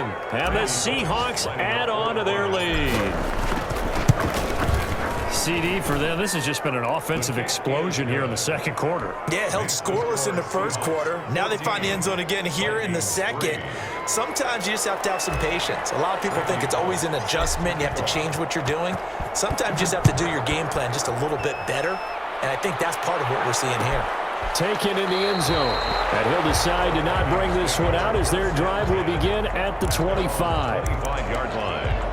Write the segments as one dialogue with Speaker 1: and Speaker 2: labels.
Speaker 1: And the Seahawks add on to their lead. CD for them, this has just been an offensive explosion here in the second quarter.
Speaker 2: Yeah, held scoreless in the first quarter. Now they find the end zone again here in the second. Sometimes you just have to have some patience. A lot of people think it's always an adjustment. You have to change what you're doing. Sometimes you just have to do your game plan just a little bit better. And I think that's part of what we're seeing here.
Speaker 1: Taken in the end zone. And he'll decide to not bring this one out as their drive will begin at the 25.
Speaker 3: 25-yard line.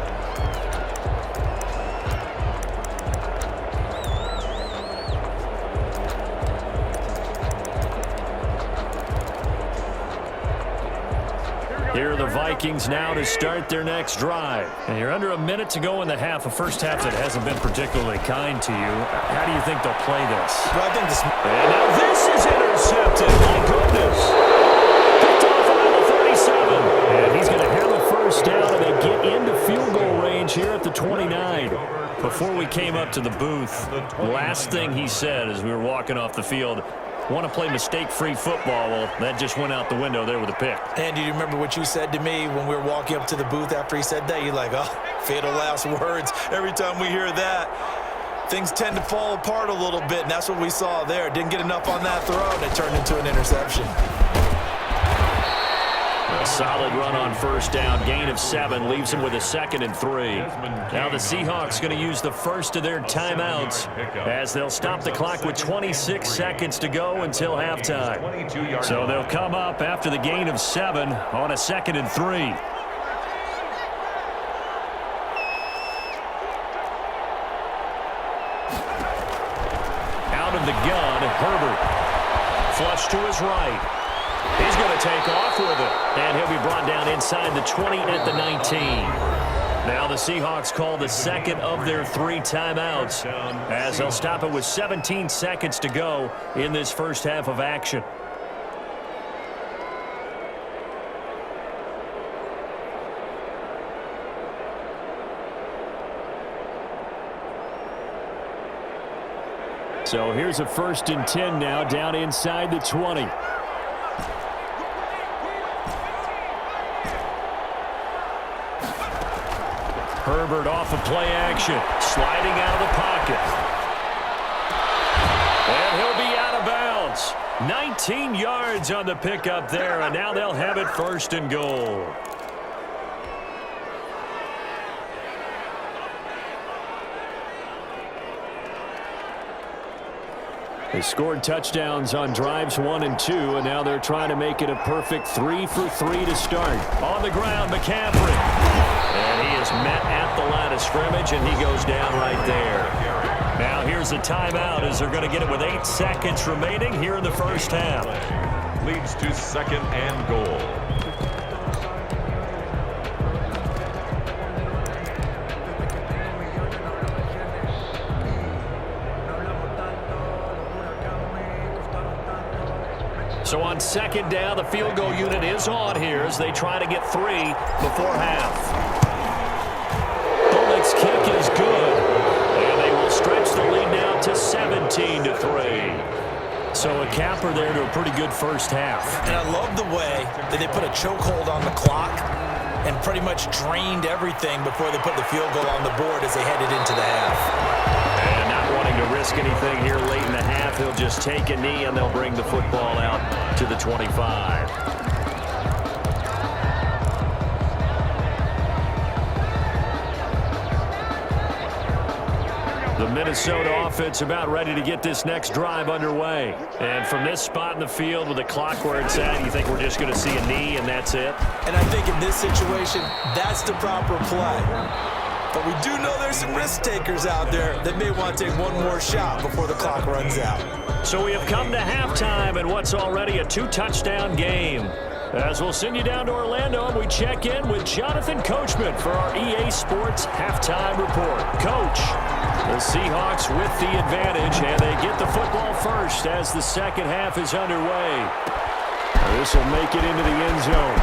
Speaker 1: Here are the Vikings now to start their next drive. And you're under a minute to go in the half, a first half that hasn't been particularly kind to you. How do you think they'll play this?
Speaker 2: Well, I think this...
Speaker 1: And now this is intercepted. My goodness. Picked off around the 37. And he's going to have a first down, and they get into field goal range here at the 29. Before we came up to the booth, last thing he said as we were walking off the field, want to play mistake-free football. Well, that just went out the window there with a pick.
Speaker 2: And do you remember what you said to me when we were walking up to the booth after he said that? You're like, oh, fatal last words. Every time we hear that, things tend to fall apart a little bit, and that's what we saw there. Didn't get enough on that throw, and it turned into an interception.
Speaker 1: A solid run on first down. Gain of 7 leaves him with a 2nd and 3. Now the Seahawks going to use the first of their timeouts as they'll stop the clock with 26 seconds to go until halftime. So they'll come up after the gain of 7 on a 2nd and 3. Out of the gun, Herbert. Flush to his right. He's going to take off with it, and he'll be brought down inside the 20 at the 19. Now the Seahawks call the second of their 3 timeouts as they'll stop it with 17 seconds to go in this first half of action. So here's a 1st and 10 now down inside the 20. Herbert off of play action, sliding out of the pocket. And he'll be out of bounds. 19 yards on the pickup there, and now they'll have it 1st and goal. They scored touchdowns on drives 1 and 2, and now they're trying to make it a perfect 3 for 3 to start. On the ground, McCaffrey. And he is met at the line of scrimmage, and he goes down right there. Now here's a timeout as they're going to get it with 8 seconds remaining here in the first half.
Speaker 3: Leads to 2nd and goal.
Speaker 1: So on 2nd down, the field goal unit is on here as they try to get 3 before half. Bullock's kick is good, and they will stretch the lead now to 17-3. So a capper there to a pretty good first half.
Speaker 2: And I love the way that they put a chokehold on the clock and pretty much drained everything before they put the field goal on the board as they headed into the half.
Speaker 1: And not wanting to risk anything here late in the half, he'll just take a knee and they'll bring the football out to the 25. The Minnesota offense about ready to get this next drive underway. And from this spot in the field with the clock where it's at, you think we're just going to see a knee and that's it?
Speaker 2: And I think in this situation, that's the proper play. But we do know there's some risk takers out there that may want to take one more shot before the clock runs out.
Speaker 1: So we have come to halftime in what's already a 2-touchdown game. As we'll send you down to Orlando, and we check in with Jonathan Coachman for our EA Sports Halftime Report. Coach, the Seahawks with the advantage, and they get the football first as the second half is underway. This will make it into the end zone.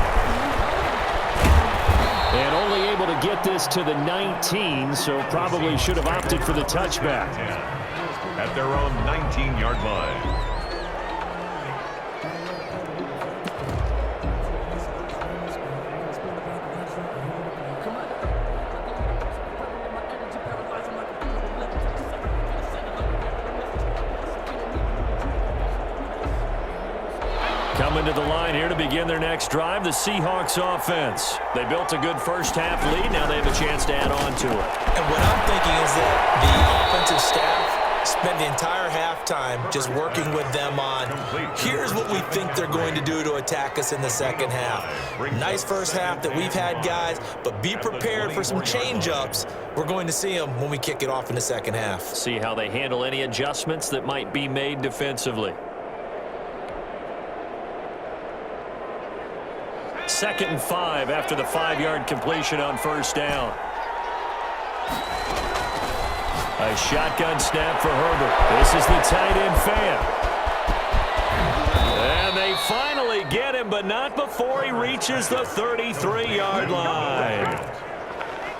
Speaker 1: And only able to get this to the 19, so probably should have opted for the touchback.
Speaker 3: At their own 19-yard line.
Speaker 1: Coming to the line here to begin their next drive, the Seahawks offense. They built a good first-half lead. Now they have a chance to add on to it.
Speaker 2: And what I'm thinking is that the offensive staff spent the entire halftime just working with them on, here's what we think they're going to do to attack us in the second half. Nice first half that we've had, guys, but be prepared for some change-ups. We're going to see them when we kick it off in the second half.
Speaker 1: See how they handle any adjustments that might be made defensively. 2nd and 5 after the 5-yard completion on first down. A shotgun snap for Herbert. This is the tight end fan. And they finally get him, but not before he reaches the 33-yard line.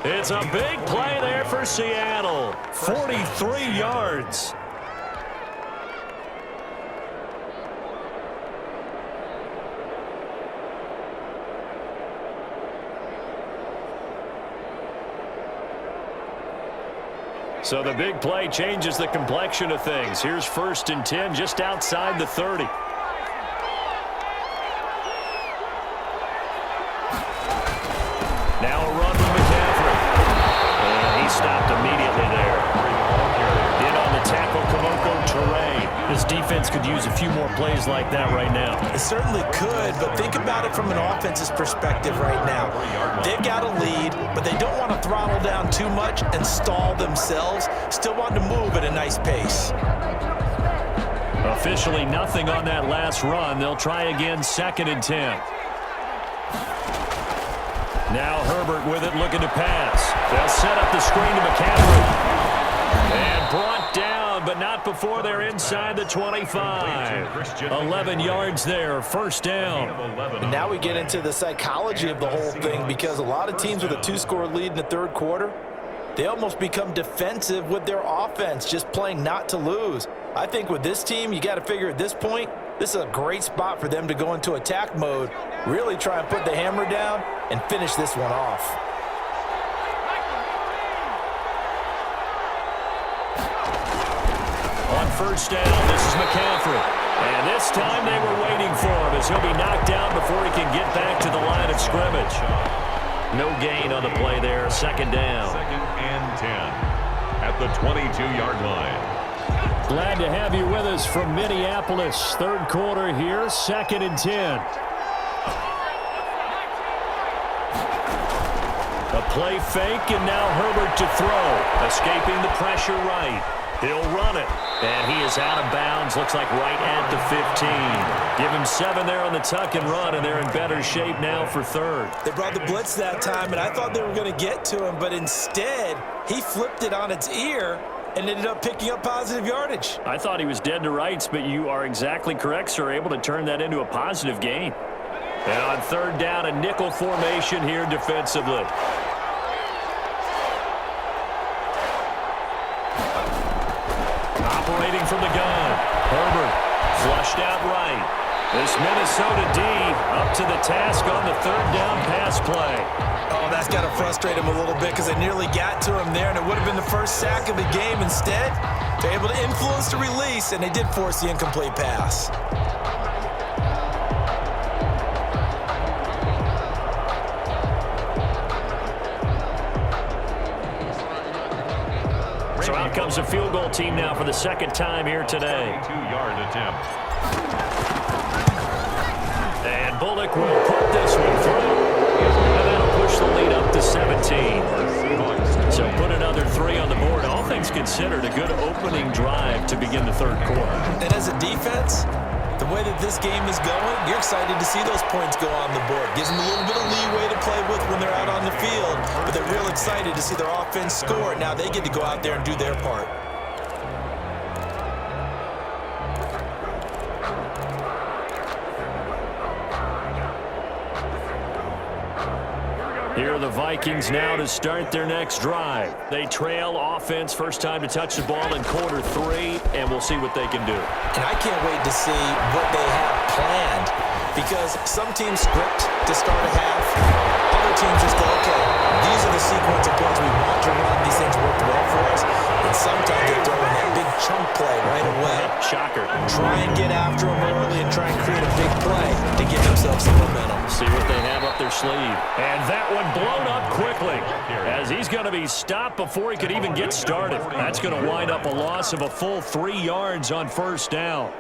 Speaker 1: It's a big play there for Seattle. 43 yards. So the big play changes the complexion of things. Here's 1st and 10 just outside the 30. Now a run from McCaffrey. And he stopped immediately there. In on the tackle, Kamoko Toure. This defense could use a few more plays like that right now.
Speaker 2: It certainly could, but think about it from an offense's perspective right now. They've got a lead, but they don't want to throttle down too much and stall themselves. Still want to move at a nice pace.
Speaker 1: Officially nothing on that last run. They'll try again 2nd and 10. Now Herbert with it, looking to pass. They'll set up the screen to McCaffrey. And brought down, but not before they're inside the 25. 11 yards there, 1st down.
Speaker 2: And now we get into the psychology of the whole thing, because a lot of teams with a 2-score lead in the 3rd quarter, they almost become defensive with their offense, just playing not to lose. I think with this team, you got to figure at this point, this is a great spot for them to go into attack mode, really try and put the hammer down and finish this one off.
Speaker 1: On 1st down, this is McCaffrey. And this time they were waiting for him as he'll be knocked down before he can get back to the line of scrimmage. No gain on the play there, 2nd down.
Speaker 3: 2nd and 10 at the 22-yard line.
Speaker 1: Glad to have you with us from Minneapolis. 3rd quarter here, 2nd and 10. A play fake, and now Herbert to throw. Escaping the pressure right. He'll run it, and he is out of bounds. Looks like right at the 15. Give him 7 there on the tuck and run, and they're in better shape now for 3rd.
Speaker 2: They brought the blitz that time, and I thought they were going to get to him, but instead, he flipped it on its ear and ended up picking up positive yardage.
Speaker 1: I thought he was dead to rights, but you are exactly correct, sir. Able to turn that into a positive gain. And on 3rd down, a nickel formation here defensively. Operating from the gun. Herbert flushed out right. This Minnesota D up to the task on the 3rd down pass play.
Speaker 2: Oh, that's got to frustrate him a little bit, because they nearly got to him there, and it would have been the first sack of the game. Instead, they're able to influence the release, and they did force the incomplete pass.
Speaker 1: So out comes a field goal team now for the 2nd time here today.
Speaker 3: 2-yard attempt.
Speaker 1: And Bullock will put this one through. And that'll push the lead up to 17. So put another 3 on the board. All things considered, a good opening drive to begin the 3rd quarter.
Speaker 2: And as a defense, the way that this game is going, you're excited to see those points go on the board. Gives them a little bit of leeway to play with when they're out on the field, but they're real excited to see their offense score. Now they get to go out there and do their part.
Speaker 1: Here are the Vikings now to start their next drive. They trail offense, first time to touch the ball in quarter 3, and we'll see what they can do.
Speaker 2: And I can't wait to see what they have planned, because some teams script to start a half. Other teams just go, okay, these are the sequence of plays we want to run. These things worked well for us. And sometimes they throw in that big chunk play right away.
Speaker 1: Shocker.
Speaker 2: Try and get after him early and try and create a big play to give themselves some momentum.
Speaker 1: See what they have up their sleeve. And that one blown up quickly as he's going to be stopped before he could even get started. That's going to wind up a loss of a full 3 yards on first down.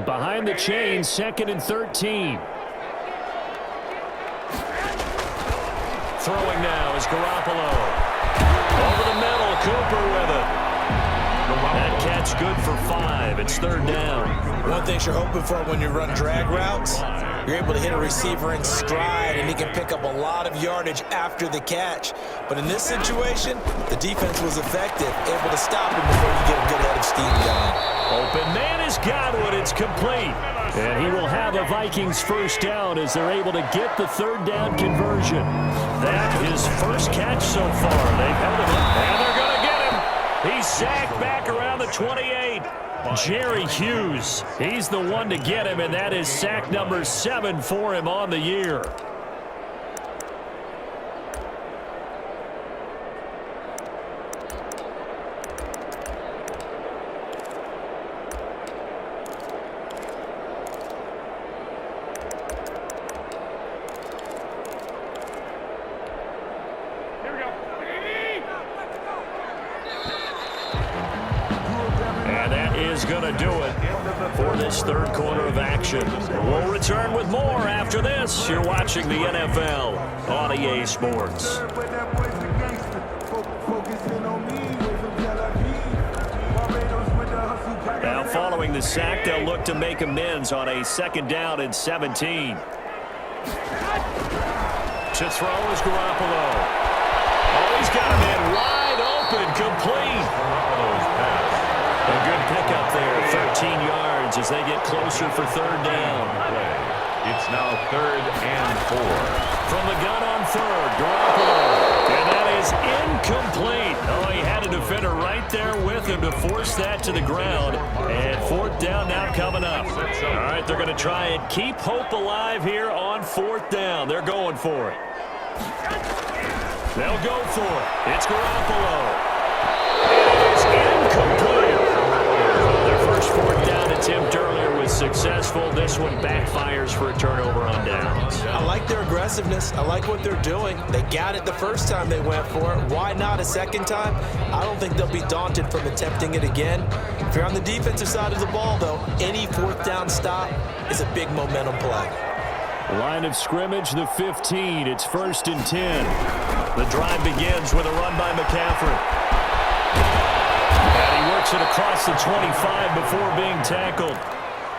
Speaker 1: Behind the chain, 2nd and 13. Throwing now is Garoppolo. Over the middle, Cooper with it. That catch good for 5. It's 3rd down.
Speaker 2: One thing you're hoping for when you run drag routes, you're able to hit a receiver in stride, and he can pick up a lot of yardage after the catch. But in this situation, the defense was effective, able to stop him before you get a good head of steam going.
Speaker 1: Open man is Godwin. It's complete. And he will have a Vikings first down as they're able to get the 3rd down conversion. That his first catch so far. They've held him up, and they're going to get him. He's sacked back around the 28. Jerry Hughes, he's the one to get him, and that is sack number 7 for him on the year. Going to do it for this 3rd quarter of action. We'll return with more after this. You're watching the NFL on EA Sports. Now following the sack, they'll look to make amends on a 2nd down and 17. To throw is Garoppolo. Oh, he's got a man wide open, complete. A good pickup there, 13 yards as they get closer for 3rd down.
Speaker 3: It's now 3rd and 4.
Speaker 1: From the gun on 3rd, Garoppolo. And that is incomplete. Oh, he had a defender right there with him to force that to the ground. And 4th down now coming up. All right, they're going to try and keep hope alive here on 4th down. They're going for it. They'll go for it. It's Garoppolo. It is incomplete. Their first 4th down attempt earlier was successful. This one backfires for a turnover on downs.
Speaker 2: I like their aggressiveness. I like what they're doing. They got it the first time they went for it. Why not a second time? I don't think they'll be daunted from attempting it again. If you're on the defensive side of the ball, though, any 4th down stop is a big momentum play.
Speaker 1: Line of scrimmage, the 15. It's 1st and 10. The drive begins with a run by McCaffrey. And he works it across the 25 before being tackled.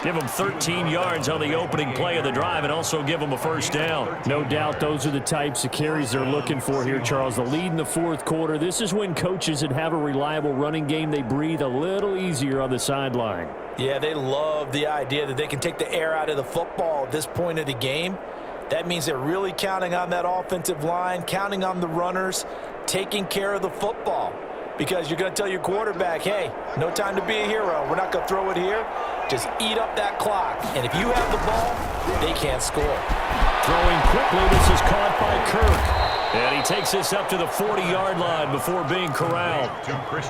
Speaker 1: Give him 13 yards on the opening play of the drive and also give him a first down. No doubt those are the types of carries they're looking for here, Charles. The lead in the 4th quarter. This is when coaches that have a reliable running game, they breathe a little easier on the sideline.
Speaker 2: Yeah, they love the idea that they can take the air out of the football at this point of the game. That means they're really counting on that offensive line, counting on the runners, taking care of the football. Because you're going to tell your quarterback, hey, no time to be a hero. We're not going to throw it here. Just eat up that clock. And if you have the ball, they can't score.
Speaker 1: Throwing quickly, this is caught by Kirk. And he takes this up to the 40-yard line before being corralled.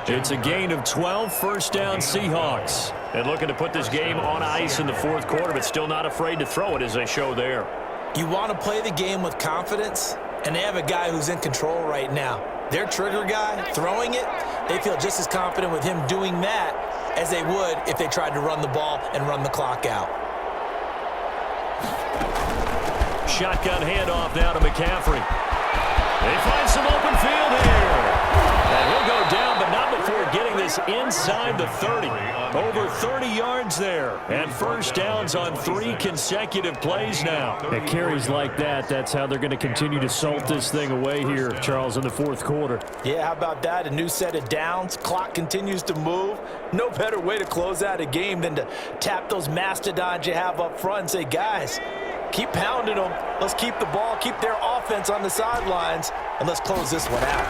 Speaker 1: It's a gain of 12, first down Seahawks. And looking to put this game on ice in the 4th quarter, but still not afraid to throw it as they show there.
Speaker 2: You want to play the game with confidence, and they have a guy who's in control right now. Their trigger guy, throwing it, they feel just as confident with him doing that as they would if they tried to run the ball and run the clock out.
Speaker 1: Shotgun handoff now to McCaffrey. They find some open field here. And he'll go down, but not before getting this inside the 30. Over 30 yards there. And first downs on 3 consecutive plays now. At carries like that, that's how they're going to continue to salt this thing away here, Charles, in the 4th quarter.
Speaker 2: Yeah, how about that? A new set of downs. Clock continues to move. No better way to close out a game than to tap those mastodons you have up front and say, guys, keep pounding them. Let's keep the ball, keep their offense on the sidelines, and let's close this one out.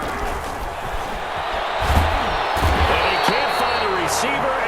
Speaker 1: And he can't find a receiver,